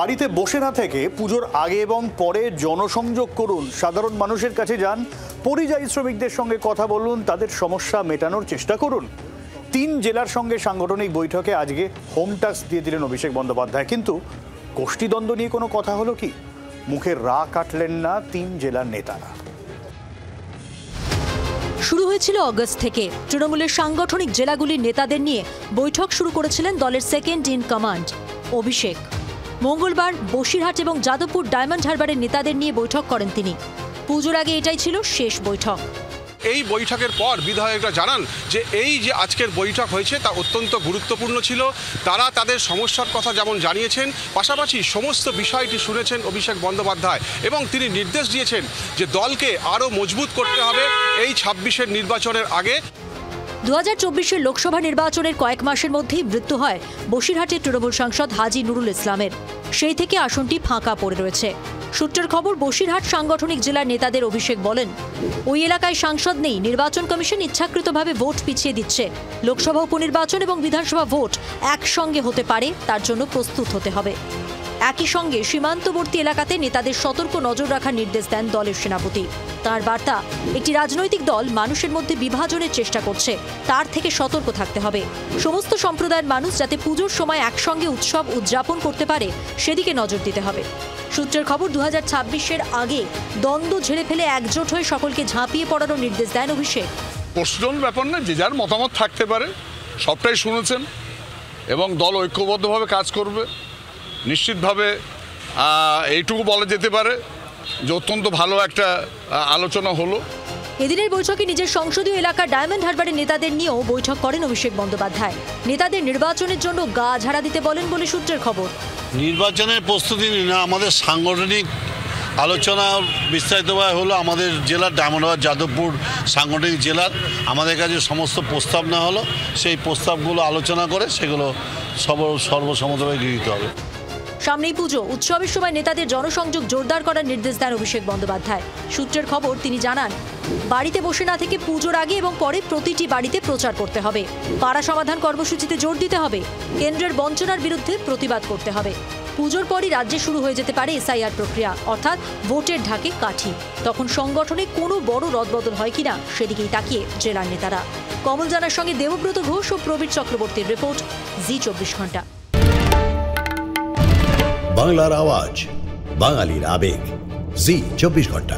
বাড়িতে বসে না থেকে পুজোর আগে এবং পরে জনসংযোগ করুন, সাধারণ মানুষের কাছে যান, পরিযায়ী শ্রমিকদের সঙ্গে কথা বলুন, তাদের সমস্যা মেটানোর চেষ্টা করুন। 3 জেলার সঙ্গে সাংগঠনিক বৈঠকে আজকে হোম টাস্ক দিয়ে দিলেন অভিষেক বন্দ্যোপাধ্যায়। কিন্তু গোষ্ঠীদ্বন্দ্ব নিয়ে কোনো কথা হলো কি? মুখে রা কাটলেন না 3 জেলার নেতারা। শুরু হয়েছিল অগস্ট থেকে তৃণমূলের সাংগঠনিক জেলাগুলির নেতাদের নিয়ে বৈঠক শুরু করেছিলেন দলের সেকেন্ড ইন কমান্ড অভিষেক। মঙ্গলবার বসিরহাট এবং যাদবপুর ডায়মন্ড হারবারের নেতাদের নিয়ে বৈঠক করেন তিনি। পুজোর আগে এটাই ছিল শেষ বৈঠক। এই বৈঠকের পর বিধায়করা জানান যে এই যে আজকের বৈঠক হয়েছে তা অত্যন্ত গুরুত্বপূর্ণ ছিল। তারা তাদের সমস্যার কথা যেমন জানিয়েছেন, পাশাপাশি সমস্ত বিষয়টি শুনেছেন অভিষেক বন্দ্যোপাধ্যায় এবং তিনি নির্দেশ দিয়েছেন যে দলকে আরও মজবুত করতে হবে এই 26-এর নির্বাচনের আগে। 2024-এর লোকসভা নির্বাচনের কয়েক মাসের মধ্যেই মৃত্যু হয় বসিরহাটের তৃণমূল সাংসদ হাজী নুরুল ইসলামের। সেই থেকে আসনটি ফাঁকা পড়ে রয়েছে। সূত্রের খবর, বসিরহাট সাংগঠনিক জেলার নেতাদের অভিষেক বলেন, ওই এলাকায় সাংসদ নেই, নির্বাচন কমিশন ইচ্ছাকৃতভাবে ভোট পিছিয়ে দিচ্ছে। লোকসভা উপনির্বাচন এবং বিধানসভা ভোট একসঙ্গে হতে পারে, তার জন্য প্রস্তুত হতে হবে। একই সঙ্গে সীমান্তবর্তী এলাকাতে নেতাদের সতর্ক নজর রাখার নির্দেশ দেন দলের সেনাপতি। তার বার্তা, একটি রাজনৈতিক দল মানুষের মধ্যে বিভাজনের চেষ্টা করছে, তার থেকে সতর্ক থাকতে হবে। সমস্ত সম্প্রদায়ের মানুষ যাতে পুজোর সময় একসঙ্গে উৎসব উদযাপন করতে পারে সেদিকে নজর দিতে হবে। সূত্রের খবর, 2026-এর আগে দ্বন্দ্ব ঝেড়ে ফেলে একজোট হয়ে সকলকে ঝাঁপিয়ে পড়ানোর নির্দেশ দেন অভিষেক। প্রশ্ন ব্যাপার না, যে যার মতামত থাকতে পারে, সবটাই শুনেছেন এবং দল ঐক্যবদ্ধভাবে কাজ করবে। নিশ্চিতভাবে এইটুকু বলা যেতে পারে যে অত্যন্ত ভালো একটা আলোচনা হলো। এদিনের বৈঠকে নিজের সংসদীয় এলাকার ডায়মন্ড হারবারের নেতাদের নিয়েও বৈঠক করেন অভিষেক বন্দ্যোপাধ্যায়। নেতাদের নির্বাচনের জন্য গা ঝাড়া দিতে বলেন বলে সূত্রের খবর। নির্বাচনের প্রস্তুতি না, আমাদের সাংগঠনিক আলোচনা বিস্তারিতভাবে হলো। আমাদের জেলার ডায়মন্ড হারবার যাদবপুর সাংগঠনিক জেলার আমাদের কাছে সমস্ত প্রস্তাব নেওয়া হলো। সেই প্রস্তাবগুলো আলোচনা করে সেগুলো সর্বসম্মতভাবে গৃহীত হবে। সামনেই পুজো, উৎসবের সময় নেতাদের জনসংযোগ জোরদার করার নির্দেশ দেন অভিষেক বন্দ্যোপাধ্যায়। সূত্রের খবর, তিনি জানান, বাড়িতে বসে না থেকে পুজোর আগে এবং পরে প্রতিটি বাড়িতে প্রচার করতে হবে। পাড়া সমাধান কর্মসূচিতে জোর দিতে হবে। কেন্দ্রের বঞ্চনার বিরুদ্ধে প্রতিবাদ করতে হবে। পুজোর পরই রাজ্যে শুরু হয়ে যেতে পারে এসআইআর প্রক্রিয়া, অর্থাৎ ভোটের ঢাকে কাঠি। তখন সংগঠনে কোনো বড় রদবদল হয় কিনা সেদিকেই তাকিয়ে জেলার নেতারা। কমল জানার সঙ্গে দেবব্রত ঘোষ ও প্রবীর চক্রবর্তীর রিপোর্ট, জি 24 ঘন্টা। বাংলার আওয়াজ, বাঙালির আবেগ, জি 24 ঘন্টা।